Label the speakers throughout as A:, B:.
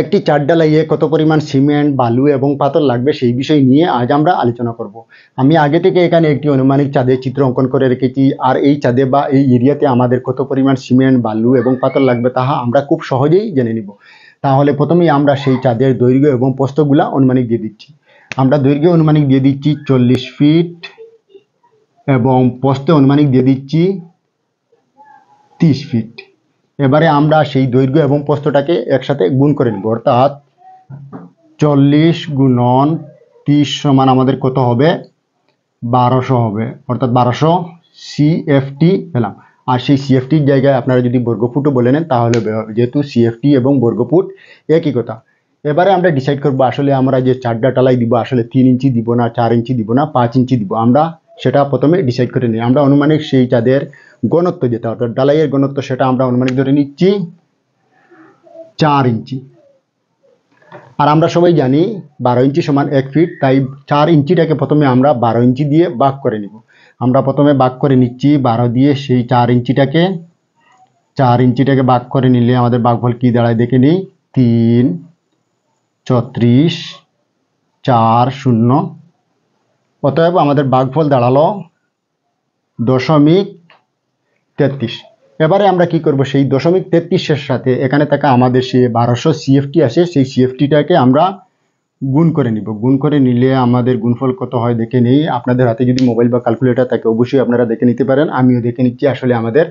A: একটি চার ঢালাইয়ে কত পরিমাণ সিমেন্ট, বালু এবং পাথর লাগবে সেই বিষয় নিয়ে আজ আমরা আলোচনা করব। আমি আগে থেকে এখানে একটি আনুমানিক চাঁদের চিত্র অঙ্কন করে রেখেছি, আর এই চাঁদে বা এই এরিয়াতে আমাদের কত পরিমাণ সিমেন্ট, বালু এবং পাথর লাগবে তাহা আমরা খুব সহজেই জেনে নিব। তাহলে প্রথমেই আমরা সেই চাঁদের দৈর্ঘ্য এবং প্রস্থগুলা অনুমানিক দিয়ে দিচ্ছি। আমরা দৈর্ঘ্য অনুমানিক দিয়ে দিচ্ছি 40 ফিট এবং প্রস্থ অনুমানিক দিয়ে দিচ্ছি 30 ফিট। এবারে আমরা সেই দৈর্ঘ্য এবং প্রস্থটাকে একসাথে গুণ করে নেব, অর্থাৎ 40 গুণন 30 সমান আমাদের কত হবে? 1200 হবে, অর্থাৎ 1200 সিএফটি পেলাম। আর সেই সিএফটির জায়গায় আপনারা যদি বর্গফুটও বলে নেন তাহলে হবে, যেহেতু সিএফটি এবং বর্গফুট একই কথা। এবারে আমরা ডিসাইড করবো আসলে আমরা যে চারটা ঢালাই দিব আসলে 3 ইঞ্চি দিব না, 4 ইঞ্চি দিব না, 5 ইঞ্চি দিব, আমরা সেটা প্রথমে ডিসাইড করে নিই। আমরা অনুমানিক সেই চাঁদের ঘনত্ব যেটা, অর্থাৎ ঢালাইয়ের ঘনত্ব, সেটা আমরা অনুমানিক ধরে নিচ্ছি 4 ইঞ্চি। আর আমরা সবাই জানি 12 ইঞ্চি সমান 1 ফিট, তাই 4 ইঞ্চিটাকে প্রথমে আমরা 12 ইঞ্চি দিয়ে ভাগ করে নিব। আমরা প্রথমে ভাগ করে নিচ্ছি 12 দিয়ে সেই 4 ইঞ্চিটাকে ভাগ করে নিলে আমাদের ভাগফল কি দাঁড়ায় দেখে নিই। 3 34 4 0। অতএব আমাদের ভাগফল দাঁড়ালো 0.33। এবারে আমরা কি করব, সেই 0.33-এর সাথে এখানে থাকা আমাদের সে 1200 সিএফটি আসে, সেই সিএফটিটাকে আমরা গুণ করে নিব। গুণ করে নিলে আমাদের গুণফল কত হয় দেখে নেই। আপনাদের হাতে যদি মোবাইল বা ক্যালকুলেটর থাকে অবশ্যই আপনারা দেখে নিতে পারেন, আমিও দেখে নিচ্ছি আসলে আমাদের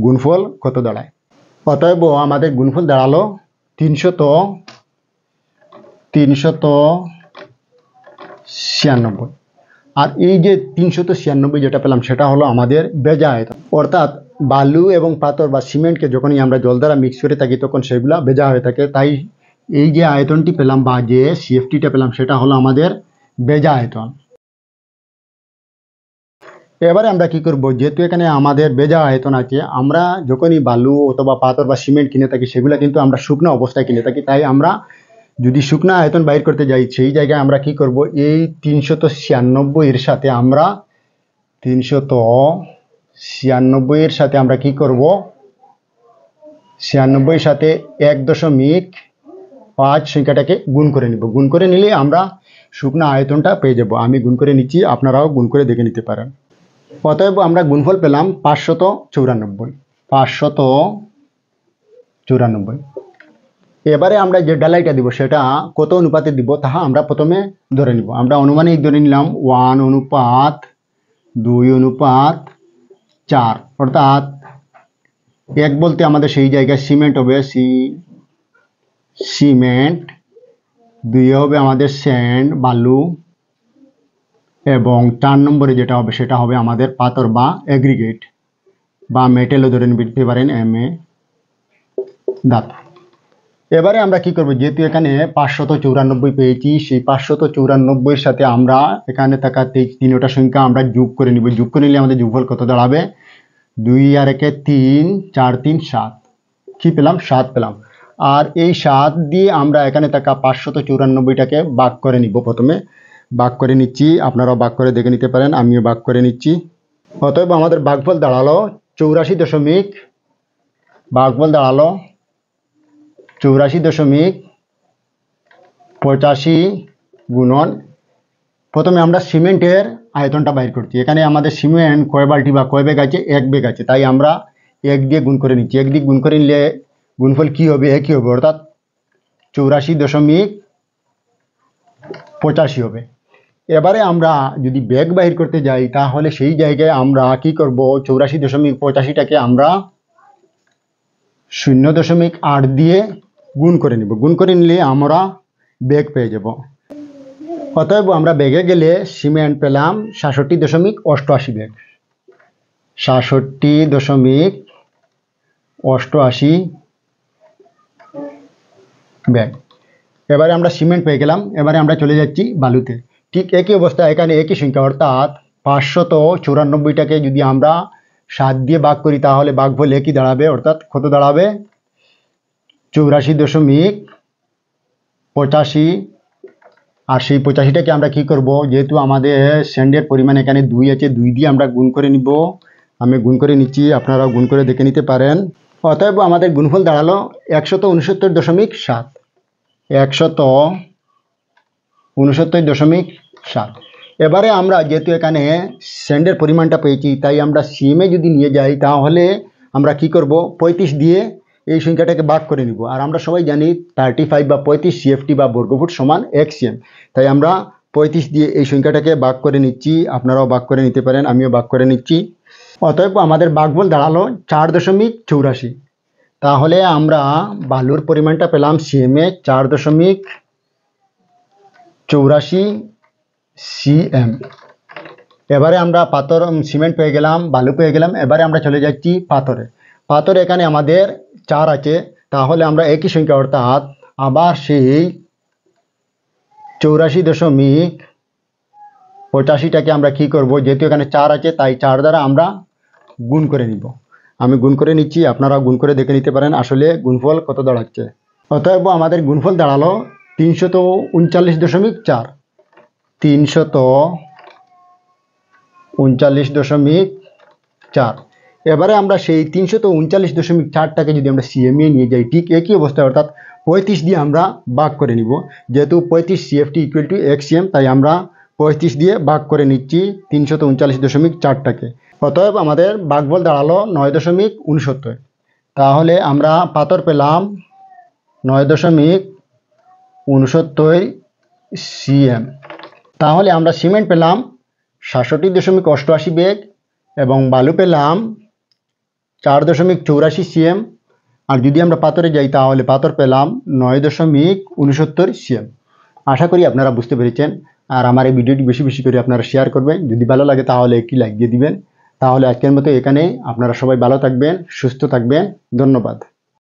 A: গুণফল কত দাঁড়ায়। অতএব আমাদের গুণফল দাঁড়ালো 396। আর এই যে 396 যেটা পেলাম সেটা হলো আমাদের বেজা আয়তন, অর্থাৎ বালু এবং পাথর বা সিমেন্টকে যখনই আমরা জল দ্বারা মিক্স করে থাকি তখন সেগুলা বেজা হয়ে থাকে, তাই এই যে আয়তনটি পেলাম বা যে সিএফটিটা পেলাম সেটা হলো আমাদের বেজা আয়তন। এবারে আমরা কি করব, যেহেতু এখানে আমাদের বেজা আয়তন আছে, আমরা যখনই বালু অথবা পাথর বা সিমেন্ট কিনে থাকি সেগুলা কিন্তু আমরা শুকনো অবস্থায় কিনে থাকি, তাই আমরা যদি শুকনো আয়তন বাইর করতে যাই সেই জায়গায় আমরা কি করব, এই 396-এর সাথে আমরা 396-এর সাথে আমরা কি করব, 96-এর সাথে 1.5 সংখ্যাটাকে গুণ করে নিব। গুণ করে নিলে আমরা শুকনো আয়তনটা পেয়ে যাব। আমি গুণ করে নিচ্ছি, আপনারাও গুণ করে দেখে নিতে পারেন। অতএব আমরা গুণফল পেলাম 594। এবারে আমরা যে ঢালাইটা দিব সেটা কত অনুপাতে দিব তাহা আমরা প্রথমে ধরে নিব। আমরা অনুমানিক ধরে নিলাম 1:2:4, অর্থাৎ 1 বলতে আমাদের সেই জায়গায় সিমেন্ট হবে, সিমেন্ট, 2 হবে আমাদের স্যান্ড, বালু, এবং 4 নম্বরে যেটা হবে সেটা হবে আমাদের পাথর বা এগ্রিগেট বা মেটেলও ধরে নিতে পারেন, MA ধাতু। এবারে আমরা কি করব, যেহেতু এখানে 594 পেয়েছি, সেই 594-এর সাথে আমরা এখানে থাকা 3টা সংখ্যা আমরা যোগ করে নিব। যোগ করে নিলে আমাদের যোগফল কত দাঁড়াবে, 2 আর 1 3, 4 3 7। কি পেলাম? 7 পেলাম। আর এই 7 দিয়ে আমরা এখানে থাকা 594টাকে ভাগ করে নিব। প্রথমে ভাগ করে নিচ্ছি, আপনারাও ভাগ করে দেখে নিতে পারেন, আমিও ভাগ করে নিচ্ছি। অতএব আমাদের ভাগফল দাঁড়ালো 84.85 গুণন, প্রথমে আমরা সিমেন্টের আয়তনটা বাইর করছি। এখানে আমাদের সিমেন্ট কয় বালতি বা কয় ব্যাগ আছে, 1 ব্যাগ আছে, তাই আমরা 1 দিয়ে গুণ করে নিচ্ছি। 1 দিয়ে গুণ করে নিলে গুণফল কি হবে, একই হবে, অর্থাৎ 84.85 হবে। এবারে আমরা যদি ব্যাগ বাহির করতে যাই তাহলে সেই জায়গায় আমরা কি করব, 84.85টাকে আমরা 0.8 দিয়ে গুণ করে নিব। গুণ করে নিলে আমরা ব্যাগ পেয়ে যাব। অতএব আমরা ব্যাগে গেলে সিমেন্ট পেলাম 66.88 ব্যাগ, 66.88 ব্যাগ। এবারে আমরা সিমেন্ট পেয়ে গেলাম। এবারে আমরা চলে যাচ্ছি বালুতে। ঠিক একই অবস্থা, এখানে একই সংখ্যা, অর্থাৎ 594টাকে যদি আমরা 7 দিয়ে ভাগ করি তাহলে ভাগফল একই দাঁড়াবে, অর্থাৎ কত দাঁড়াবে, 84.85। আর সেই 85টাকে আমরা কি করব, যেহেতু আমাদের স্যান্ডের পরিমাণ এখানে 2 আছে, 2 দিয়ে আমরা গুণ করে নিব। আমি গুণ করে নিচ্ছি, আপনারাও গুণ করে দেখে নিতে পারেন। অতএব আমাদের গুণফল দাঁড়ালো 169.7। 169.7। এবারে আমরা যেহেতু এখানে স্যান্ডের পরিমাণটা পেয়েছি, তাই আমরা সিএমে যদি নিয়ে যাই তাহলে আমরা কি করব, 35 দিয়ে এই সংখ্যাটাকে ভাগ করে নিব। আর আমরা সবাই জানি 35 বা 35 সিএফটি বা বর্গফুট সমান 1 সিএম। তাই আমরা 35 দিয়ে এই সংখ্যাটাকে ভাগ করে নিচ্ছি। আপনারাও ভাগ করে নিতে পারেন, আমিও ভাগ করে নিচ্ছি। অতএব আমাদের ভাগফল দাঁড়ালো 4.84। তাহলে আমরা বালুর পরিমাণটা পেলাম সিএমে 4.84 সিএম। এবারে আমরা পাথর সিমেন্ট পেয়ে গেলাম, বালু পেয়ে গেলাম। এবারে আমরা চলে যাচ্ছি পাথরে। পাথর এখানে আমাদের 4 আছে, তাহলে আমরা একই সংখ্যা অর্থাৎ আবার সেই 84.85টাকে আমরা কি করব, যেহেতু এখানে 4 আছে তাই 4 দ্বারা আমরা গুণ করে নিব। আমি গুণ করে নিচ্ছি, আপনারা গুণ করে দেখে নিতে পারেন আসলে গুণফল কত দাঁড়াচ্ছে। অতএব আমাদের গুণফল দাঁড়ালো 339.4। 339.4। এবারে আমরা সেই 339.4টাকে যদি আমরা সিএমএ নিয়ে যাই, ঠিক একই অবস্থায় অর্থাৎ 35 দিয়ে আমরা ভাগ করে নিব। যেহেতু 35 সিএফটি ইকুয়াল টু 1 সিএম, তাই আমরা 35 দিয়ে ভাগ করে নিচ্ছি 339.4টাকে। অতএব আমাদের ভাগফল দাঁড়ালো 9.69। তাহলে আমরা পাথর পেলাম 9.69 সিএম। তাহলে আমরা সিমেন্ট পেলাম 67.88 ব্যাগ এবং বালু পেলাম 4.84 সিএম। আর যদি আমরা পাথরে যাই তাহলে পাথর পেলাম 9.69 সিএম। আশা করি আপনারা বুঝতে পেরেছেন। আর আমার এই ভিডিওটি বেশি বেশি করে আপনারা শেয়ার করবেন। যদি ভালো লাগে তাহলে একটি লাইক দিয়ে দিবেন। তাহলে আজকের মতো এখানে, আপনারা সবাই ভালো থাকবেন, সুস্থ থাকবেন। ধন্যবাদ।